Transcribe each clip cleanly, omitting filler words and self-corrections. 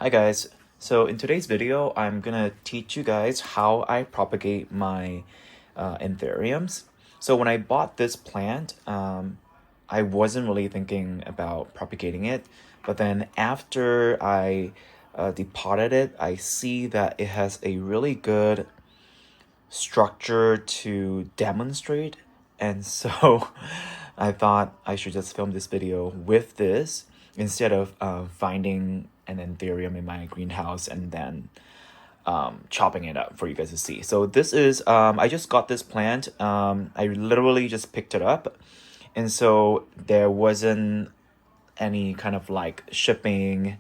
Hi guys, so in today's video I'm gonna teach you guys how I propagate my Anthuriums. So when I bought this plant, I wasn't really thinking about propagating it, but then after I depotted it, I see that it has a really good structure to demonstrate, and so I thought I should just film this video with this instead of finding an Anthurium in my greenhouse and then chopping it up for you guys to see. So this is, I just got this plant. I literally just picked it up, and so there wasn't any kind of like shipping.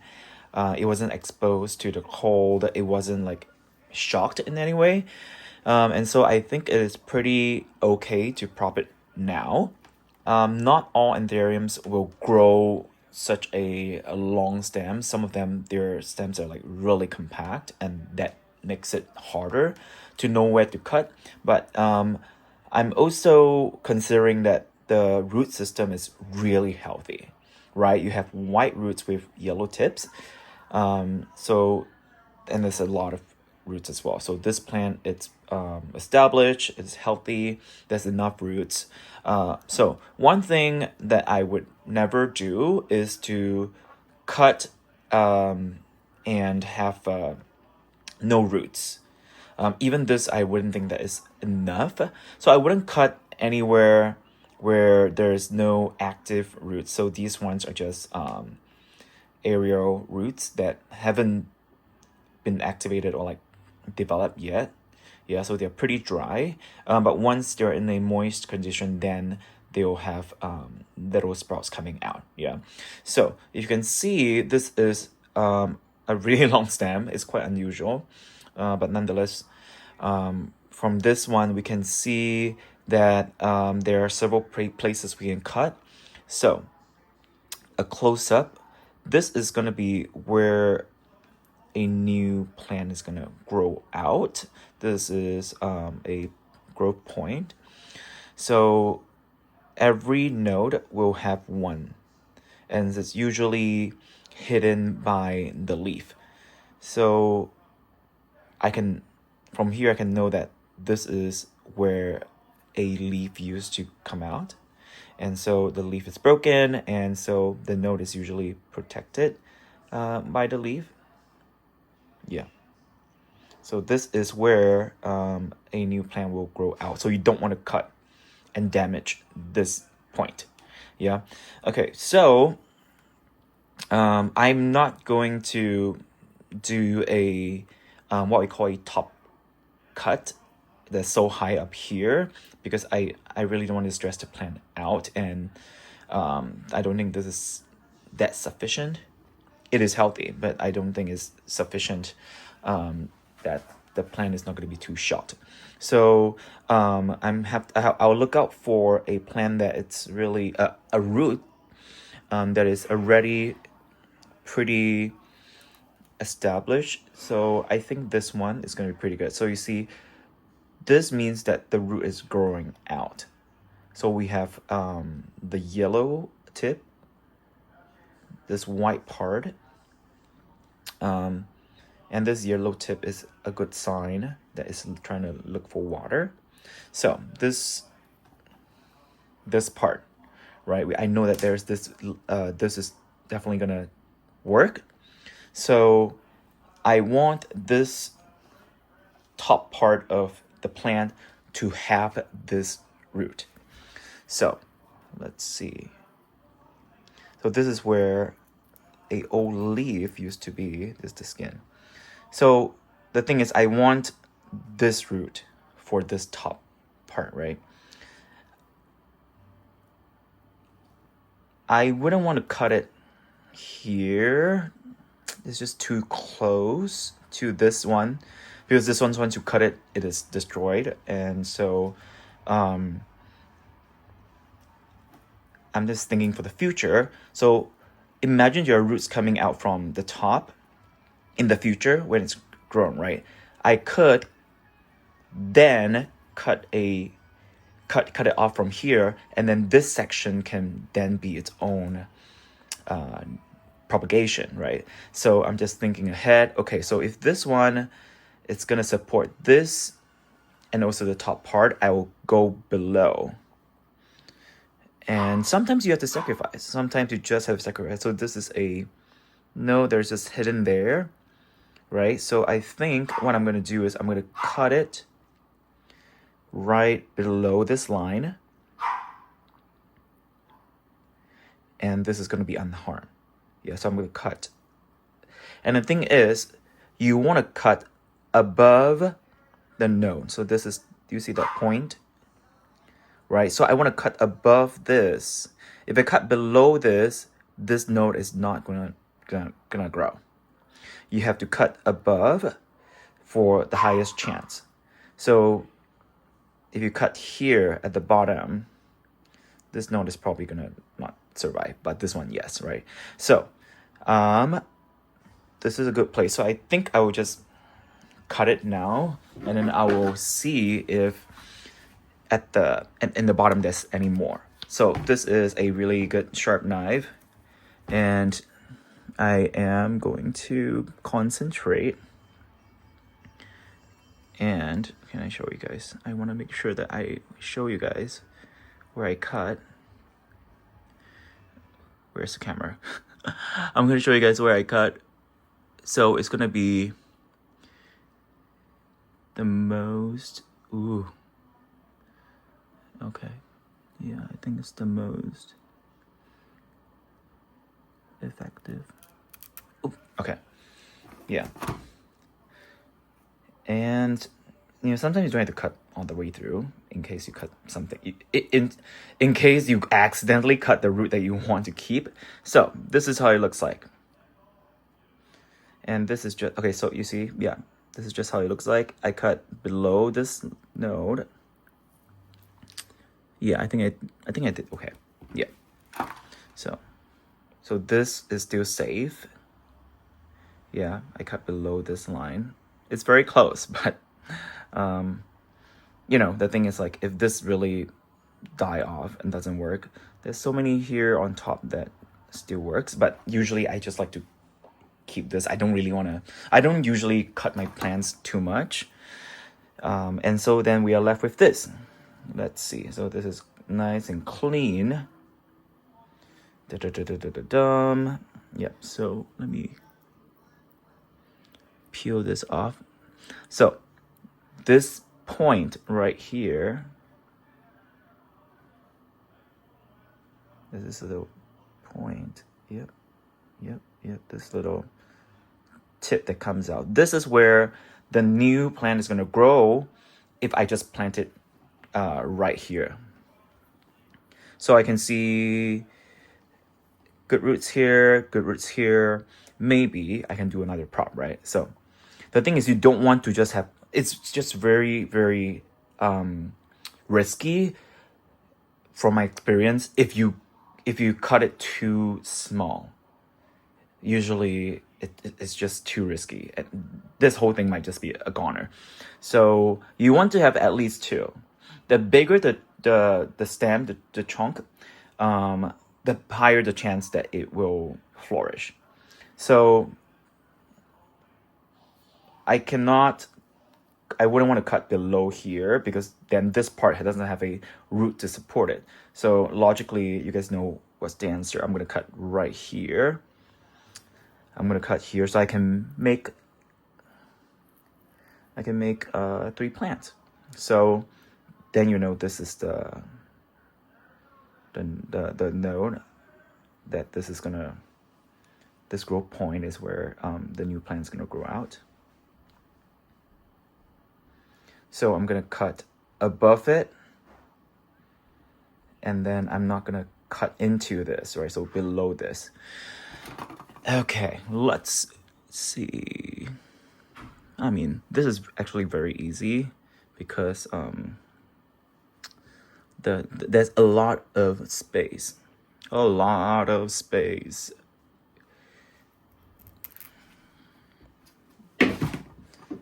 It wasn't exposed to the cold. It wasn't like shocked in any way. And so I think it is pretty okay to prop it now. Not all Anthuriums will grow such a long stem. Some of them, their stems are like really compact, and that makes it harder to know where to cut. But I'm also considering that the root system is really healthy, right? You have white roots with yellow tips. So, and there's a lot of roots as well. So this plant, it's established, it's healthy, there's enough roots. So one thing that I would never do is to cut and have no roots. Even this, I wouldn't think that is enough. So I wouldn't cut anywhere where there's no active roots. So these ones are just aerial roots that haven't been activated or like developed yet. Yeah, so they're pretty dry. But once they're in a moist condition, then they'll have little sprouts coming out. Yeah. So if you can see, this is a really long stem. It's quite unusual. But nonetheless, from this one, we can see that there are several places we can cut. So a close-up, this is going to be where a new plant is going to grow out. This is a growth point. So every node will have one, and it's usually hidden by the leaf. So from here I can know that this is where a leaf used to come out. And so the leaf is broken, and so the node is usually protected by the leaf. Yeah. So this is where a new plant will grow out. So you don't want to cut and damage this point. Yeah. Okay, so I'm not going to do a what we call a top cut that's so high up here, because I really don't want to stress the plant out, and I don't think this is that sufficient. It is healthy, but I don't think it's sufficient that the plant is not going to be too short. So I'll look out for a plant that it's really a root that is already pretty established. So I think this one is going to be pretty good. So you see, this means that the root is growing out. So we have the yellow tip, this white part, and this yellow tip is a good sign that it's trying to look for water. So this part, right? I know that there's this. This is definitely gonna work. So I want this top part of the plant to have this root. So let's see. So this is where a old leaf used to be. This is the skin. So the thing is, I want this root for this top part, right? I wouldn't want to cut it here. It's just too close to this one, because this one's, once you cut it, it is destroyed. And so I'm just thinking for the future. So imagine your roots coming out from the top in the future when it's grown, right? I could then cut it off from here, and then this section can then be its own propagation, right? So I'm just thinking ahead. Okay, so if this one, it's gonna support this and also the top part, I will go below. And sometimes you have to sacrifice. Sometimes you just have to sacrifice. So this is a, no, there's just hidden there, right? So I think what I'm gonna do is I'm gonna cut it right below this line. And this is gonna be unharmed. Yeah, so I'm gonna cut. And the thing is, you wanna cut above the node. So this is, do you see that point? Right, so I want to cut above this. If I cut below this, this node is not gonna grow. You have to cut above for the highest chance. So if you cut here at the bottom, this node is probably gonna not survive, but this one, yes, right? So this is a good place. So I think I will just cut it now, and then I will see if at the in the bottom there's any more. So this is a really good sharp knife, and I am going to concentrate. And can I show you guys? I want to make sure that I show you guys where I cut. Where's the camera? I'm going to show you guys where I cut. So it's going to be the most, ooh. Okay, yeah, I think it's the most effective. Ooh, okay, yeah. And, you know, sometimes you don't have to cut all the way through in case you cut something. In case you accidentally cut the root that you want to keep. So this is how it looks like. And this is just, okay, so you see, yeah, this is just how it looks like. I cut below this node. Yeah, I think I did okay. Yeah. So this is still safe. Yeah, I cut below this line. It's very close, but you know, the thing is, like, if this really die off and doesn't work, there's so many here on top that still works, but usually I just like to keep this. I don't usually cut my plants too much. And so then we are left with this. Let's see. So this is nice and clean. Yep. So let me peel this off. So this point right here, this little point. Yep. This little tip that comes out. This is where the new plant is going to grow if I just plant it right here. So I can see good roots here, good roots here. Maybe I can do another prop, right? So the thing is, you don't want to just have, it's just very, very risky from my experience if you cut it too small. Usually it's just too risky. This whole thing might just be a goner. So you want to have at least two. The bigger the stem, the trunk, the higher the chance that it will flourish. So I wouldn't want to cut below here because then this part doesn't have a root to support it. So logically, you guys know what's the answer. I'm going to cut right here. I'm going to cut here so I can make 3 plants. So then you know this is the node that this growth point is where the new plant is going to grow out. So I'm going to cut above it, and then I'm not going to cut into this, right? So below this. Okay, let's see. I mean, this is actually very easy because there's a lot of space. A lot of space.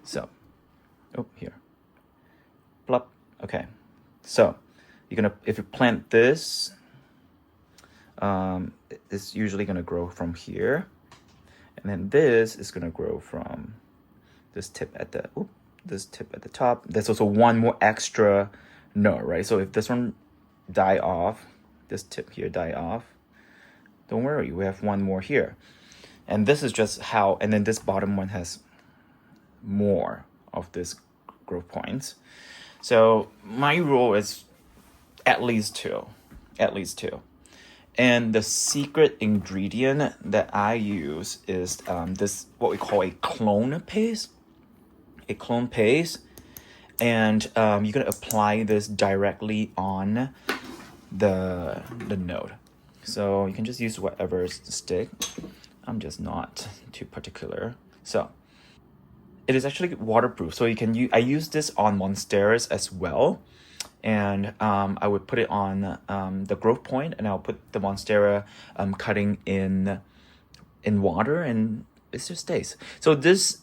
So, here. Plop. Okay. So, if you plant this, it's usually gonna grow from here. And then this is gonna grow from this tip at the top. There's also one more extra node, right? So if this one die off, this tip here die off, don't worry, we have one more here. And this is just how, and then this bottom one has more of this growth points. So my rule is at least two. And the secret ingredient that I use is this, what we call a clone paste. And you're gonna apply this directly on the node. So you can just use whatever stick. I'm just not too particular. So it is actually waterproof. So you can use, I use this on monsteras as well. And I would put it on the growth point, and I'll put the monstera cutting in water, and it just stays. So this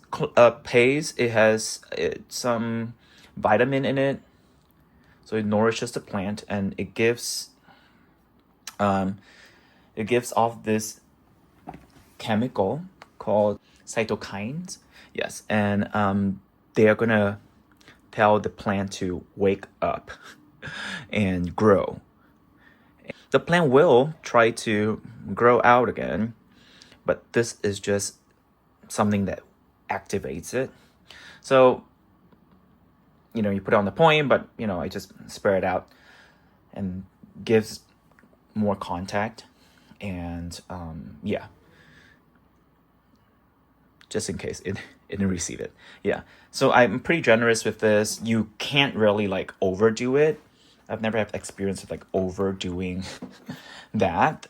paste, it has some vitamin in it, so it nourishes the plant, and it gives off this chemical called cytokines. Yes, and they are gonna tell the plant to wake up and grow. The plant will try to grow out again, but this is just something that activates it. So, you put it on the point, but, I just spread it out and gives more contact. And, yeah, just in case it didn't receive it. Yeah, so I'm pretty generous with this. You can't really overdo it. I've never had experience with overdoing that.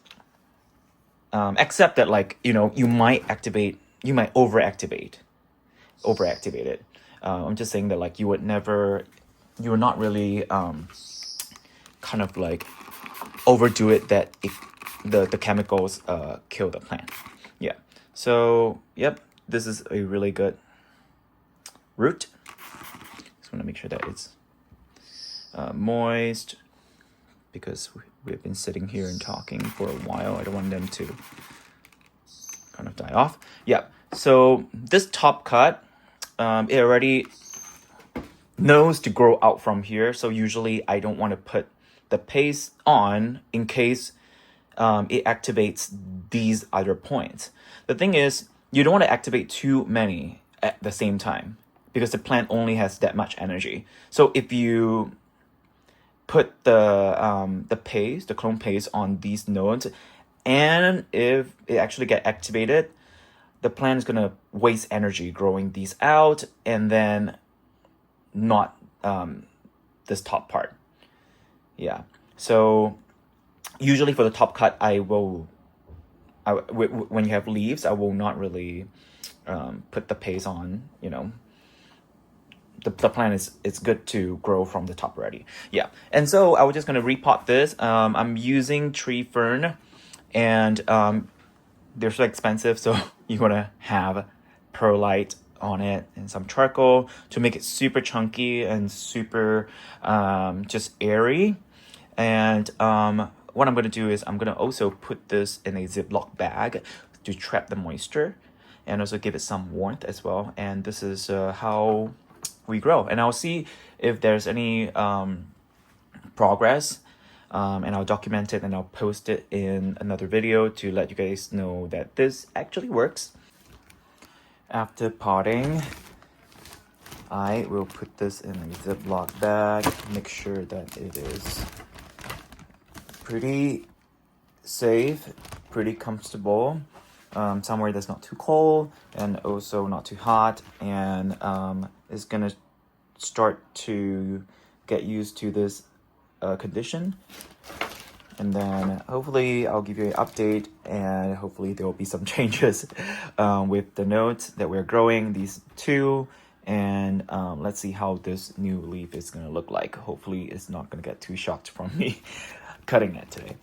Except that you might overactivate it. I'm just saying that you would not really kind of overdo it, that the chemicals kill the plant. Yeah. So yep, this is a really good root. Just want to make sure that it's moist, because we've been sitting here and talking for a while. I don't want them to kind of die off. Yeah, so this top cut, it already knows to grow out from here. So usually I don't want to put the paste on in case it activates these other points. The thing is, you don't want to activate too many at the same time, because the plant only has that much energy. So if you put the paste, the clone paste, on these nodes, and if it actually get activated, the plant is gonna waste energy growing these out, and then not this top part. Yeah. So usually for the top cut, when you have leaves, I will not really put the paste on. The plant it's good to grow from the top already. Yeah. And so I was just gonna repot this. I'm using tree fern, and they're so expensive, so you wanna have perlite on it and some charcoal to make it super chunky and super just airy. And what I'm gonna do is I'm gonna also put this in a Ziploc bag to trap the moisture and also give it some warmth as well. And this is how we grow. And I'll see if there's any progress, and I'll document it, and I'll post it in another video to let you guys know that this actually works. After potting, I will put this in a Ziploc bag, make sure that it is pretty safe, pretty comfortable, somewhere that's not too cold and also not too hot, and is gonna start to get used to this condition. And then hopefully I'll give you an update, and hopefully there will be some changes with the nodes that we're growing, these two. And let's see how this new leaf is gonna look like. Hopefully it's not gonna get too shocked from me cutting it today.